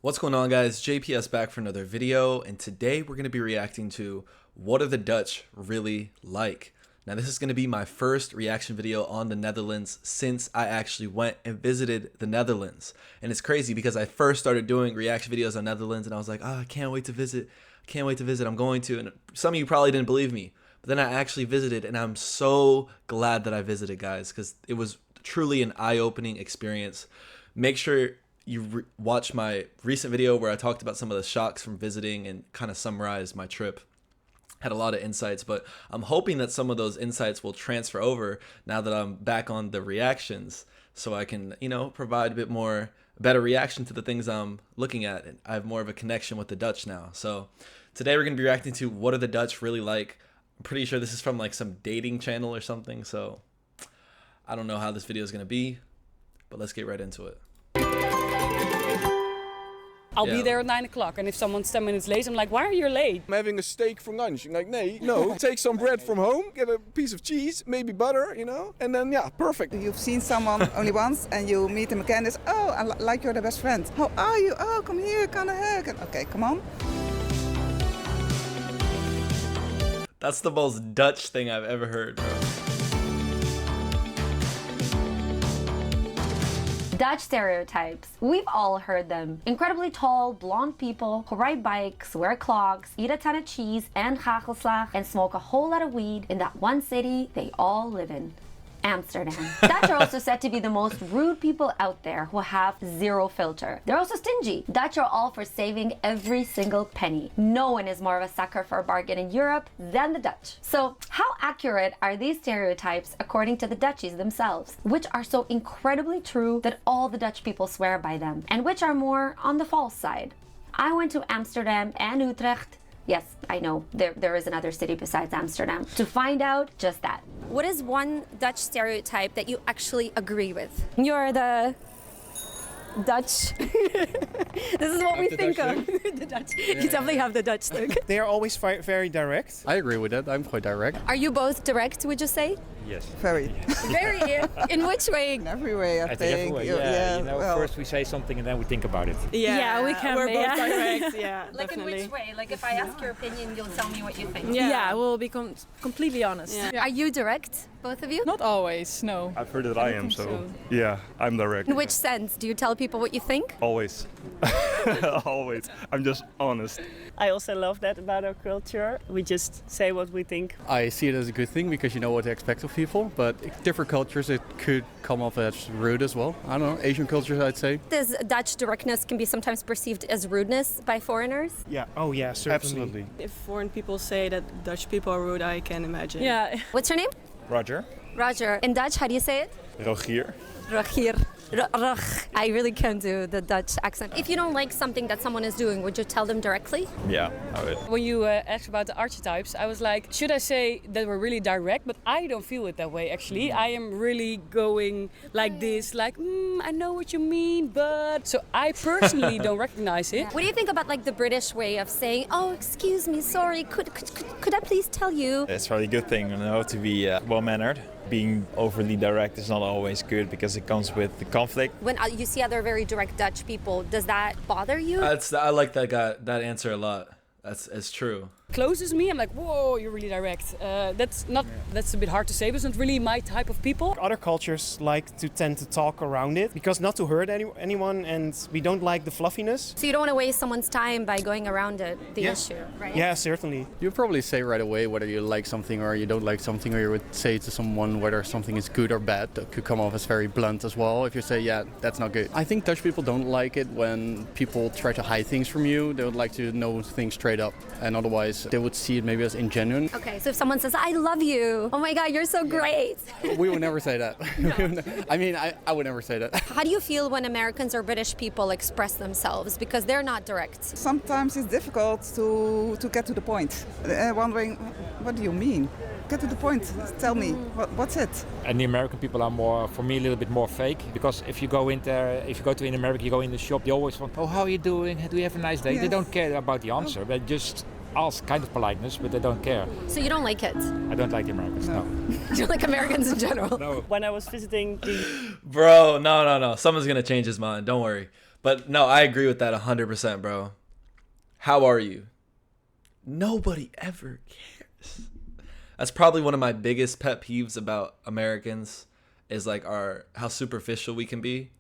What's going on, guys? JPS back for another video, and today we're going to be reacting to what are the Dutch really like. Now this is going to be my first reaction video on the Netherlands since I actually went and visited the Netherlands. And it's crazy because I first started doing reaction videos on Netherlands and I was like, I can't wait to visit, I'm going to. And some of you probably didn't believe me, but then I actually visited and I'm so glad that I visited, guys, because it was truly an eye-opening experience. Make sure you watch my recent video where I talked about some of the shocks from visiting and kind of summarized my trip. Had a lot of insights, but I'm hoping that some of those insights will transfer over now that I'm back on the reactions, so I can, provide a bit more better reaction to the things I'm looking at. And I have more of a connection with the Dutch now. So today we're going to be reacting to what are the Dutch really like. I'm pretty sure this is from like some dating channel or something, so I don't know how this video is going to be, but let's get right into it. I'll be there at 9 o'clock, and if someone's 10 minutes late, I'm like, why are you late? I'm having a steak for lunch. I'm like, no, take some bread from home, get a piece of cheese, maybe butter, and then, yeah, perfect. You've seen someone only once, and you meet them again, it's, oh, like you're the best friend. How are you? Oh, come here, kind of hug. Okay, come on. That's the most Dutch thing I've ever heard, bro. Dutch stereotypes. We've all heard them. Incredibly tall, blonde people who ride bikes, wear clogs, eat a ton of cheese and hagelslag, and smoke a whole lot of weed in that one city they all live in. Amsterdam. Dutch are also said to be the most rude people out there who have zero filter. They're also stingy. Dutch are all for saving every single penny. No one is more of a sucker for a bargain in Europe than the Dutch. So how accurate are these stereotypes according to the Dutchies themselves? Which are so incredibly true that all the Dutch people swear by them, and which are more on the false side? I went to Amsterdam and Utrecht. Yes, I know, there is another city besides Amsterdam, to find out just that. What is one Dutch stereotype that you actually agree with? You're the Dutch. This is what we think of. The Dutch. You definitely have the Dutch look. They are always very direct. I agree with that. I'm quite direct. Are you both direct, would you say? Yes. Very. Very. In which way? In every way, I think. Every way, yeah. Well, first we say something and then we think about it. Yeah, we can. We're be, both direct. Yeah, Like definitely. in which way? Like if I ask your opinion, you'll tell me what you think. Yeah, we'll be completely honest. Are you direct, both of you? Not always, no. I've heard that I am, so yeah, I'm direct. In which sense? Do you tell people what you think? Always. Always. I'm just honest. I also love that about our culture. We just say what we think. I see it as a good thing because you know what to expect of people, but different cultures it could come off as rude as well. I don't know, Asian cultures I'd say. This Dutch directness can be sometimes perceived as rudeness by foreigners. Yeah, oh yeah, certainly. Absolutely. If foreign people say that Dutch people are rude, I can imagine. Yeah. What's your name? Roger. Roger. In Dutch, how do you say it? Rogier. Rogier. I really can't do the Dutch accent. If you don't like something that someone is doing, would you tell them directly? Yeah, I would. When you asked about the archetypes, I was like, should I say that we're really direct? But I don't feel it that way, actually. I am really going like this, like, I know what you mean, but... So I personally don't recognize it. What do you think about like the British way of saying, oh, excuse me, sorry, could I please tell you? It's probably a good thing, to be well-mannered. Being overly direct is not always good because it comes with the conflict. When you see other very direct Dutch people, does that bother you? I like that answer a lot. It's true. Closes me, I'm like, whoa, you're really direct. That's a bit hard to say, but it's not really my type of people. Other cultures like to tend to talk around it because not to hurt anyone, and we don't like the fluffiness. So you don't want to waste someone's time by going around the issue, right? Yeah, certainly. You probably say right away whether you like something or you don't like something, or you would say to someone whether something is good or bad. That could come off as very blunt as well. If you say, yeah, that's not good. I think Dutch people don't like it when people try to hide things from you. They would like to know things straight up, and otherwise they would see it maybe as ingenuine. Okay, so if someone says, I love you, oh my God, you're so great. We would never say that. I mean, I would never say that. How do you feel when Americans or British people express themselves? Because they're not direct. sometimes it's difficult to get to the point. Wondering, what do you mean? Get to the point. Tell me, what's it? And the American people are more, for me, a little bit more fake. Because if you go in there, if you go to in America, you go in the shop, you always want, oh, how are you doing? Do you have a nice day? Yes. They don't care about the answer. They just ask kind of politeness, but they don't care. So you don't like it? I don't like the Americans, no. You don't like Americans in general? No. When I was visiting the... Bro, no. Someone's going to change his mind. Don't worry. But no, I agree with that 100%, bro. How are you? Nobody ever cares. That's probably one of my biggest pet peeves about Americans is like how superficial we can be.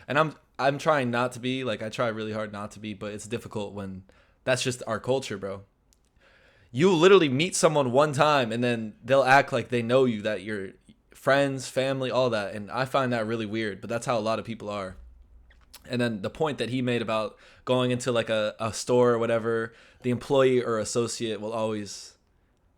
And I'm trying not to be, like I try really hard not to be, but it's difficult when that's just our culture, bro. You literally meet someone one time and then they'll act like they know you, that you're friends, family, all that. And I find that really weird, but that's how a lot of people are. And then the point that he made about going into like a store or whatever, the employee or associate will always,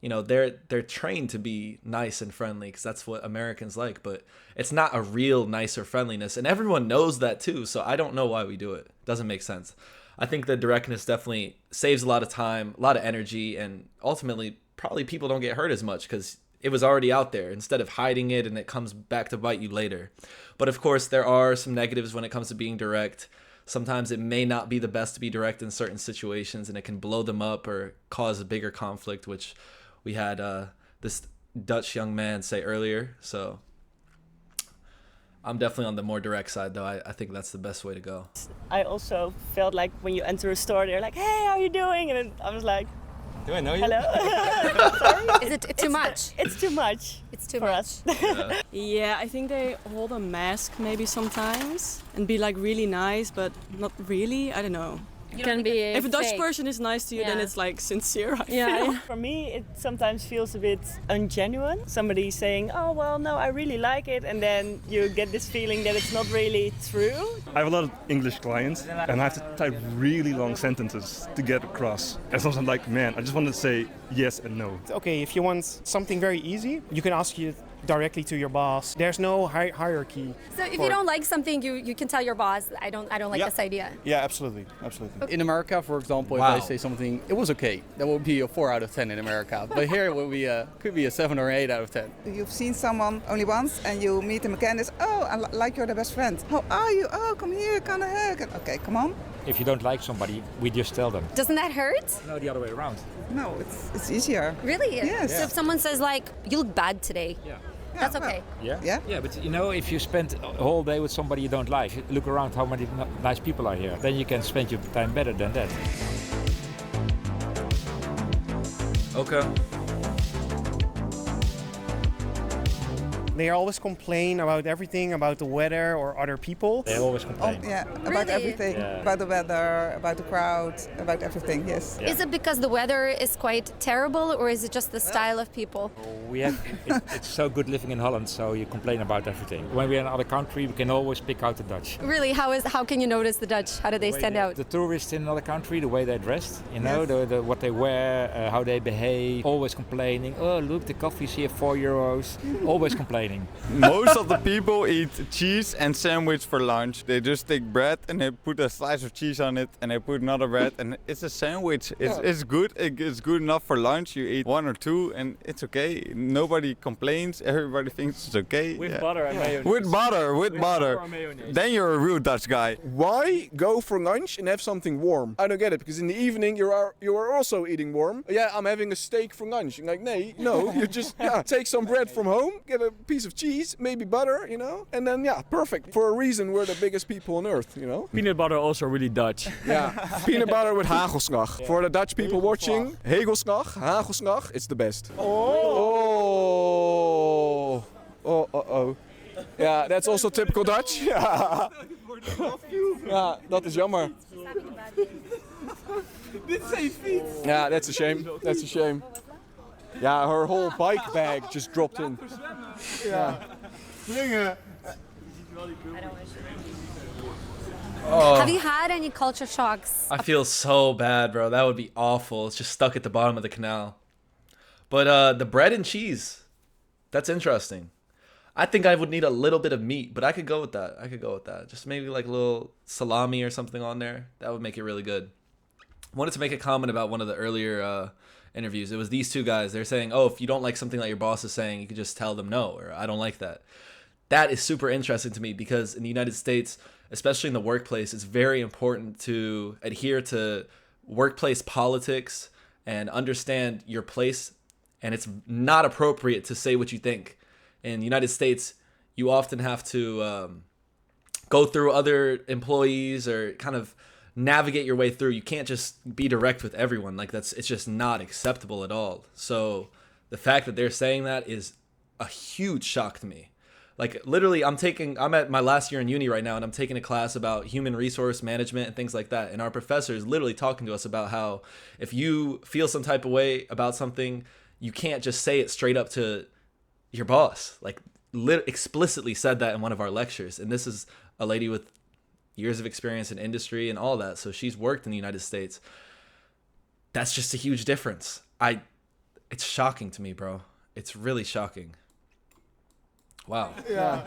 you know, they're trained to be nice and friendly because that's what Americans like, but it's not a real nice or friendliness. And everyone knows that too. So I don't know why we do it. Doesn't make sense. I think the directness definitely saves a lot of time, a lot of energy, and ultimately probably people don't get hurt as much because it was already out there instead of hiding it and it comes back to bite you later. But of course, there are some negatives when it comes to being direct. Sometimes it may not be the best to be direct in certain situations and it can blow them up or cause a bigger conflict, which we had this Dutch young man say earlier. So I'm definitely on the more direct side, though. I think that's the best way to go. I also felt like when you enter a store, they're like, hey, how are you doing? And then I was like, Do I know you? hello? Sorry? Is it too much? It's too much. It's too for much. us. Yeah, I think they hold a mask maybe sometimes and be like really nice, but not really. I don't know. You can be If a Dutch fake. person is nice to you, then Yeah. it's like sincere. I Yeah, feel. yeah. For me, it sometimes feels a bit ungenuine. Somebody saying, oh, well, no, I really like it. And then you get this feeling that it's not really true. I have a lot of English clients and I have to type really long sentences to get across. And sometimes I'm like, man, I just want to say yes and no. Okay, if you want something very easy, you can ask you directly to your boss. There's no hierarchy. So if you don't like something, you can tell your boss, I don't like Yeah. this idea. Yeah, absolutely, absolutely. In America, for example, Wow. if I say something, it was okay, that would be a 4 out of 10 in America. But here it would be could be a 7 or 8 out of 10. You've seen someone only once and you meet him again. It's, oh, like you're the best friend. How are you? Oh, come here, kind of hug. Okay, come on. If you don't like somebody, we just tell them. Doesn't that hurt? No, the other way around. No, it's easier. Really? Yes. So if someone says like, you look bad today, that's okay. Yeah? Yeah. Yeah, but you know, if you spend a whole day with somebody you don't like, look around how many nice people are here. Then you can spend your time better than that. Okay. They always complain about everything, about the weather or other people. They always Oh, complain. yeah, about Really? everything. Yeah. About the weather, about the crowd, about everything, yes. Yeah. Is it because the weather is quite terrible or is it just the style of people? We have, it's so good living in Holland, so you complain about everything. When we're in another country, we can always pick out the Dutch. Really, how can you notice the Dutch? How do they stand out? The tourists in another country, the way they dress, you know, the what they wear, how they behave, always complaining. Oh, look, the coffee's here, €4. Always complaining. Most of the people eat cheese and sandwich for lunch. They just take bread and they put a slice of cheese on it and they put another bread and it's a sandwich. It's good. It's good enough for lunch. You eat 1 or 2 and it's okay. Nobody complains. Everybody thinks it's okay. With butter and mayonnaise. With butter. Then you're a real Dutch guy. Why go for lunch and have something warm? I don't get it, because in the evening you are also eating warm. Yeah, I'm having a steak for lunch. You're like, no, you just take some bread from home, get a piece of cheese, maybe butter, you know, and then perfect. For a reason, we're the biggest people on earth, you know. Peanut butter also really Dutch. Yeah, peanut butter with hagelslag. For the Dutch people watching, hagelslag, hagelslag, it's the best. Oh. Yeah, that's also typical Dutch. Ja, dat is jammer. Yeah, that's a shame. That's a shame. Yeah, her whole bike bag just dropped in. Yeah. Oh, Have you had any culture shocks? I feel so bad, bro. That would be awful. It's just stuck at the bottom of the canal. But the bread and cheese, that's interesting. I think I would need a little bit of meat, but I could go with that. Just maybe like a little salami or something on there. That would make it really good. I wanted to make a comment about one of the earlier interviews. It was these two guys. They're saying, oh, if you don't like something that your boss is saying, you could just tell them no, or I don't like that. That is super interesting to me because in the United States, especially in the workplace, it's very important to adhere to workplace politics and understand your place. And it's not appropriate to say what you think. In the United States, you often have to go through other employees or kind of navigate your way through. You can't just be direct with everyone. Like it's just not acceptable at all. So the fact that they're saying that is a huge shock to me. Like literally I'm at my last year in uni right now, and I'm taking a class about human resource management and things like that. And our professor is literally talking to us about how if you feel some type of way about something, you can't just say it straight up to your boss. Like explicitly said that in one of our lectures. And this is a lady with years of experience in industry and all that. So she's worked in the United States. That's just a huge difference. It's shocking to me, bro. It's really shocking. Wow. Ja.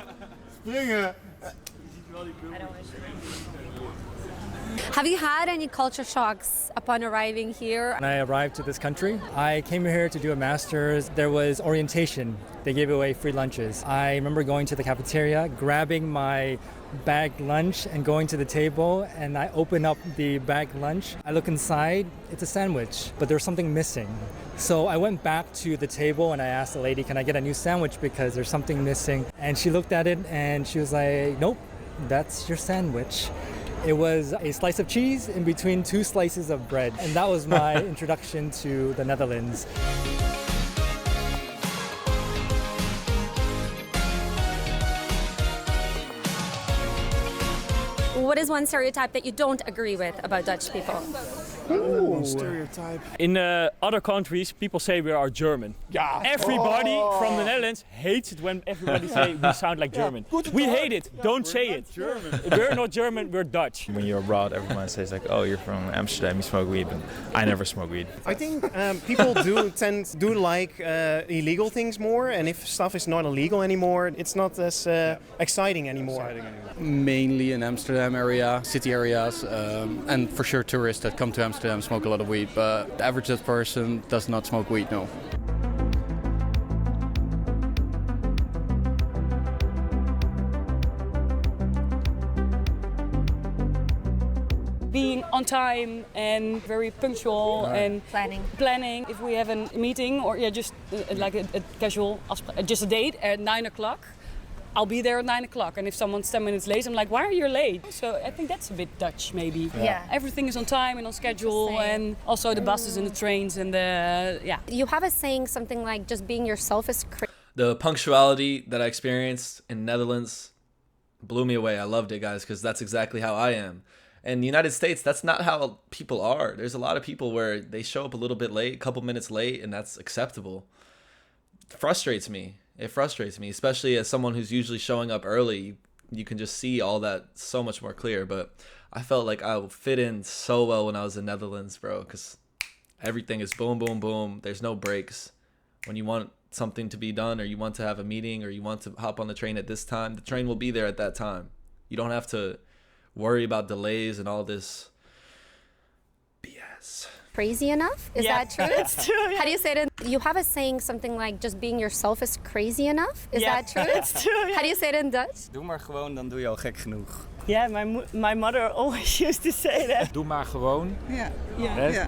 Springen. Have you had any culture shocks upon arriving here? When I arrived to this country, I came here to do a master's. There was orientation. They gave away free lunches. I remember going to the cafeteria, grabbing my bagged lunch and going to the table, and I open up the bagged lunch. I look inside, it's a sandwich, but there's something missing. So I went back to the table and I asked the lady, can I get a new sandwich because there's something missing? And she looked at it and she was like, nope, that's your sandwich. It was a slice of cheese in between 2 slices of bread. And that was my introduction to the Netherlands. What is one stereotype that you don't agree with about Dutch people? Ooh, stereotype. In other countries, people say we are German. Yeah. Everybody from the Netherlands hates it when everybody say we sound like German. We hate it. Don't say it. We're not German, we're Dutch. When you're abroad, everyone says like, oh, you're from Amsterdam, you smoke weed. But I never smoke weed. I think people do like illegal things more, and if stuff is not illegal anymore, it's not as exciting anymore. Mainly in Amsterdam area, city areas, and for sure tourists that come to Amsterdam smoke a lot of weed, but the average Dutch person does not smoke weed, no. Being on time and very punctual and planning. If we have a meeting or just like a casual, just a date at 9 o'clock, I'll be there at 9 o'clock. And if someone's 10 minutes late, I'm like, why are you late? So I think that's a bit Dutch, maybe. Yeah. Everything is on time and on schedule, and also the buses and the trains and yeah. You have a saying something like, just being yourself is crazy. The punctuality that I experienced in Netherlands blew me away. I loved it, guys, because that's exactly how I am. In the United States, that's not how people are. There's a lot of people where they show up a little bit late, a couple minutes late, and that's acceptable. It frustrates me. It frustrates me, especially as someone who's usually showing up early. You can just see all that so much more clear. But I felt like I would fit in so well when I was in Netherlands, bro, because everything is boom, boom, boom. There's no breaks. When you want something to be done, or you want to have a meeting, or you want to hop on the train at this time, the train will be there at that time. You don't have to worry about delays and all this BS. Crazy enough? Is that true? That's true. Yeah. How do you say it? You have a saying something like, just being yourself is crazy enough? Is that true? That's true. Yeah. How do you say it in Dutch? Doe maar gewoon, dan doe je al gek genoeg. Yeah, my mother always used to say that. Doe maar gewoon. Yeah.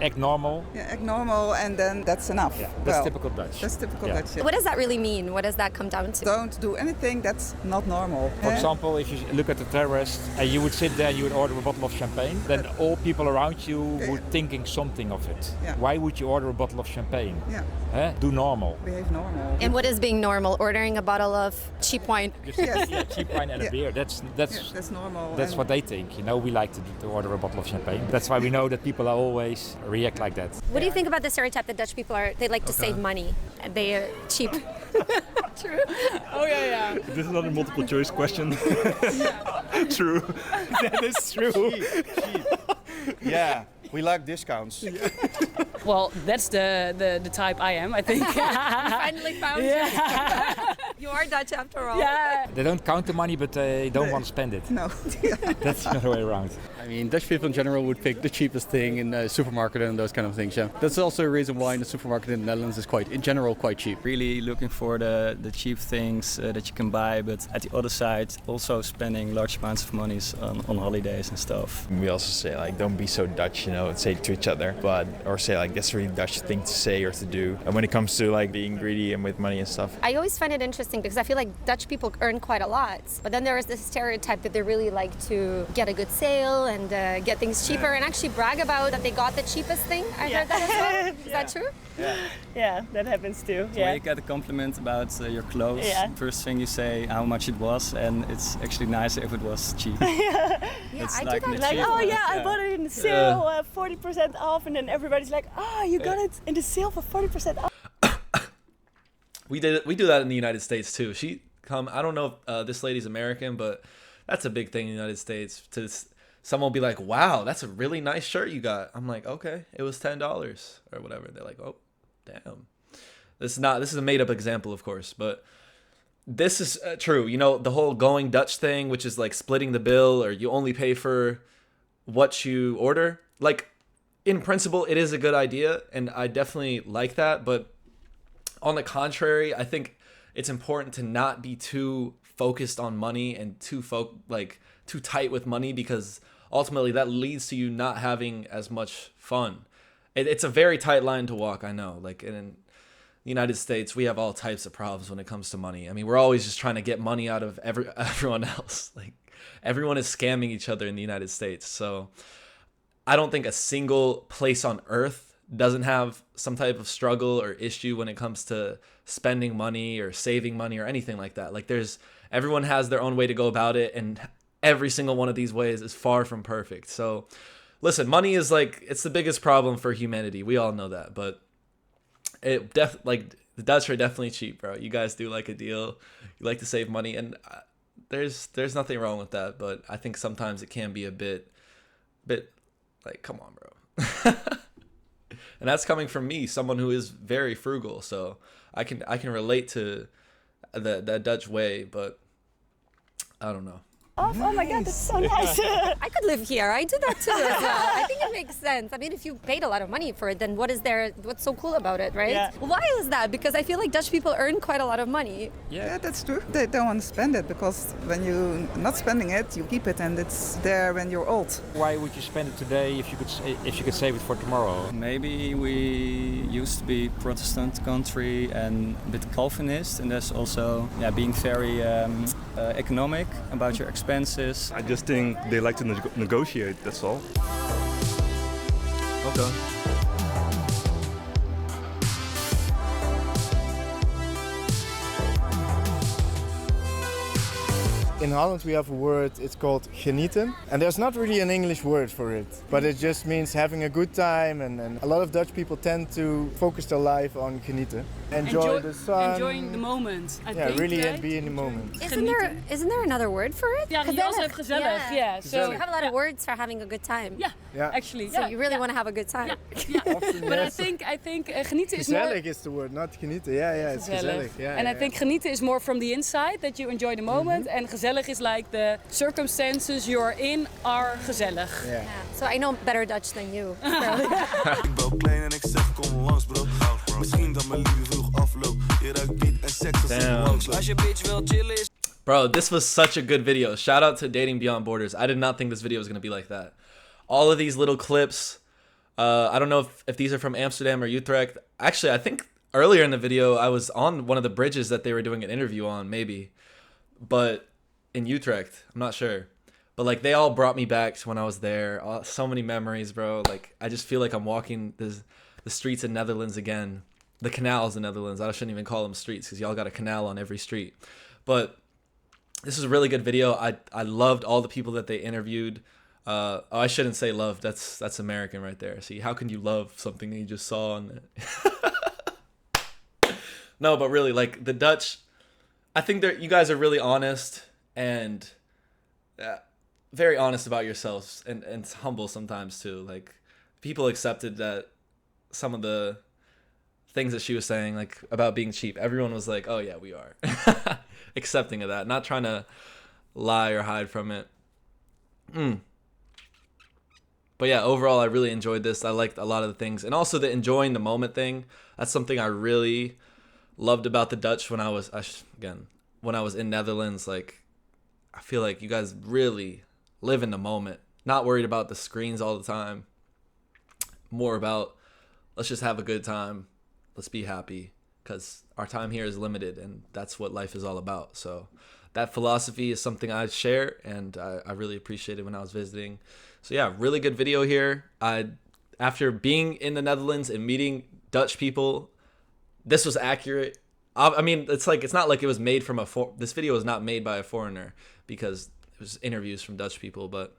Act normal. Yeah, act normal, and then that's enough. Yeah, that's typical Dutch. That's typical Dutch. Yeah. What does that really mean? What does that come down to? Don't do anything that's not normal. For example, if you look at the terrace and you would sit there and you would order a bottle of champagne, then all people around you would thinking something of it. Yeah. Why would you order a bottle of champagne? Yeah. Do normal. Behave normal. And what is being normal? Ordering a bottle of cheap wine? Yeah, cheap wine and a beer. That's normal. That's what they think. You know, we like to order a bottle of champagne. That's why we know that people are always react like that. What do you think about the stereotype that Dutch people they like to save money? They are cheap. True. Oh yeah. This is not a multiple choice question. True. That is true. Cheap. Yeah, we like discounts. Well, that's the type I am, I think. You finally found it. You are Dutch after all. Yeah. They don't count the money, but they don't want to spend it. No. That's the other way around. I mean, Dutch people in general would pick the cheapest thing in the supermarket and those kind of things, yeah. That's also a reason why the supermarket in the Netherlands is in general, quite cheap. Really looking for the cheap things that you can buy, but at the other side, also spending large amounts of money on holidays and stuff. We also say, like, don't be so Dutch, you know, say to each other, or say, like, that's a really Dutch thing to say or to do. And when it comes to, like, being greedy and with money and stuff. I always find it interesting because I feel like Dutch people earn quite a lot, but then there is this stereotype that they really like to get a good sale and get things cheaper and actually brag about that they got the cheapest thing. I heard that as well. Is that true? Yeah, that happens too. So when you get a compliment about your clothes, first thing you say how much it was, and it's actually nicer if it was cheap. It's I like do that. Like, oh yeah, I bought it in the sale, 40% off, and then everybody's like, oh, you got it in the sale for 40% off. We do that in the United States too. I don't know if this lady's American, but that's a big thing in the United States. Someone will be like, wow, that's a really nice shirt you got. I'm like, okay, it was $10 or whatever. They're like, oh, damn. This is a made up example, of course, but this is true. You know, the whole going Dutch thing, which is like splitting the bill or you only pay for what you order. Like, in principle, it is a good idea, and I definitely like that. But on the contrary, I think it's important to not be too focused on money and too tight with money, because ultimately that leads to you not having as much fun. It's a very tight line to walk, I know. Like, in the United States, we have all types of problems when it comes to money. I mean, we're always just trying to get money out of everyone else. Like, everyone is scamming each other in the United States. So I don't think a single place on earth doesn't have some type of struggle or issue when it comes to spending money or saving money or anything like that. Like, everyone has their own way to go about it, and every single one of these ways is far from perfect. So listen, money is it's the biggest problem for humanity. We all know that, but the Dutch are definitely cheap, bro. You guys do like a deal. You like to save money, and there's nothing wrong with that, but I think sometimes it can be a bit like, come on, bro. And that's coming from me, someone who is very frugal, so I can relate to the Dutch way, but I don't know. Oh my God, that's so nice. I could live here. I do that too as well. I think it makes sense. I mean, if you paid a lot of money for it, then what's so cool about it, right? Yeah. Why is that? Because I feel like Dutch people earn quite a lot of money. Yeah, that's true. They don't want to spend it because when you're not spending it, you keep it and it's there when you're old. Why would you spend it today if you could save it for tomorrow? Maybe we used to be Protestant country and a bit Calvinist, and there's also being very economic about your expenses. I just think they like to negotiate, that's all. Okay. In Holland we have a word, it's called genieten. And there's not really an English word for it, but it just means having a good time, and a lot of Dutch people tend to focus their life on genieten. Enjoy the sun. Enjoying the moment, I think, really, right? and be in the moment. Isn't there another word for it? Yeah, you also have gezellig. Yeah. So you have a lot of words for having a good time. Yeah. Actually. So you really want to have a good time. Often, but yes. I think genieten is more... Gezellig is the word, not genieten. Yeah, it's gezellig. Yeah, and I think genieten is more from the inside, that you enjoy the moment, and gezellig is like the circumstances you're in are gezellig. Yeah. So I know better Dutch than you. Ik bel klein en ik zeg kom langs bro. Misschien dat mijn liefde vroeg afloopt. Je ruikt beat en seks als ik langs loop. Als je bitch wil chillen is... Bro, this was such a good video. Shout out to Dating Beyond Borders. I did not think this video was going to be like that. All of these little clips. I don't know if these are from Amsterdam or Utrecht. Actually, I think earlier in the video, I was on one of the bridges that they were doing an interview on, maybe. But in Utrecht, I'm not sure. But they all brought me back to when I was there. So many memories, bro. I just feel like I'm walking the streets of Netherlands again. The canals in Netherlands. I shouldn't even call them streets because y'all got a canal on every street. But this is a really good video. I loved all the people that they interviewed. I shouldn't say love. That's American right there. See, how can you love something that you just saw on it? No, but really, the Dutch, I think you guys are really honest and very honest about yourselves and humble sometimes too. People accepted that some of the things that she was saying, about being cheap, everyone was like, oh yeah, we are. Accepting of that, not trying to lie or hide from it. But yeah, overall, I really enjoyed this. I liked a lot of the things. And also the enjoying the moment thing. That's something I really loved about the Dutch when I was, when I was in Netherlands. Like, I feel like you guys really live in the moment. Not worried about the screens all the time. More about, let's just have a good time. Let's be happy. Because our time here is limited, and that's what life is all about. So that philosophy is something I share, and I really appreciated when I was visiting. So yeah, really good video here. After being in the Netherlands and meeting Dutch people, this was accurate. I mean, it's not like it was made from this video was not made by a foreigner, because it was interviews from Dutch people, but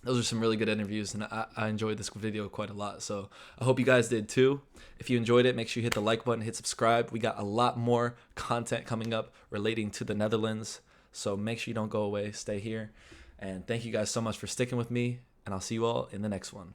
those are some really good interviews, and I enjoyed this video quite a lot. So I hope you guys did too. If you enjoyed it, make sure you hit the like button, hit subscribe. We got a lot more content coming up relating to the Netherlands. So make sure you don't go away. Stay here. And thank you guys so much for sticking with me. And I'll see you all in the next one.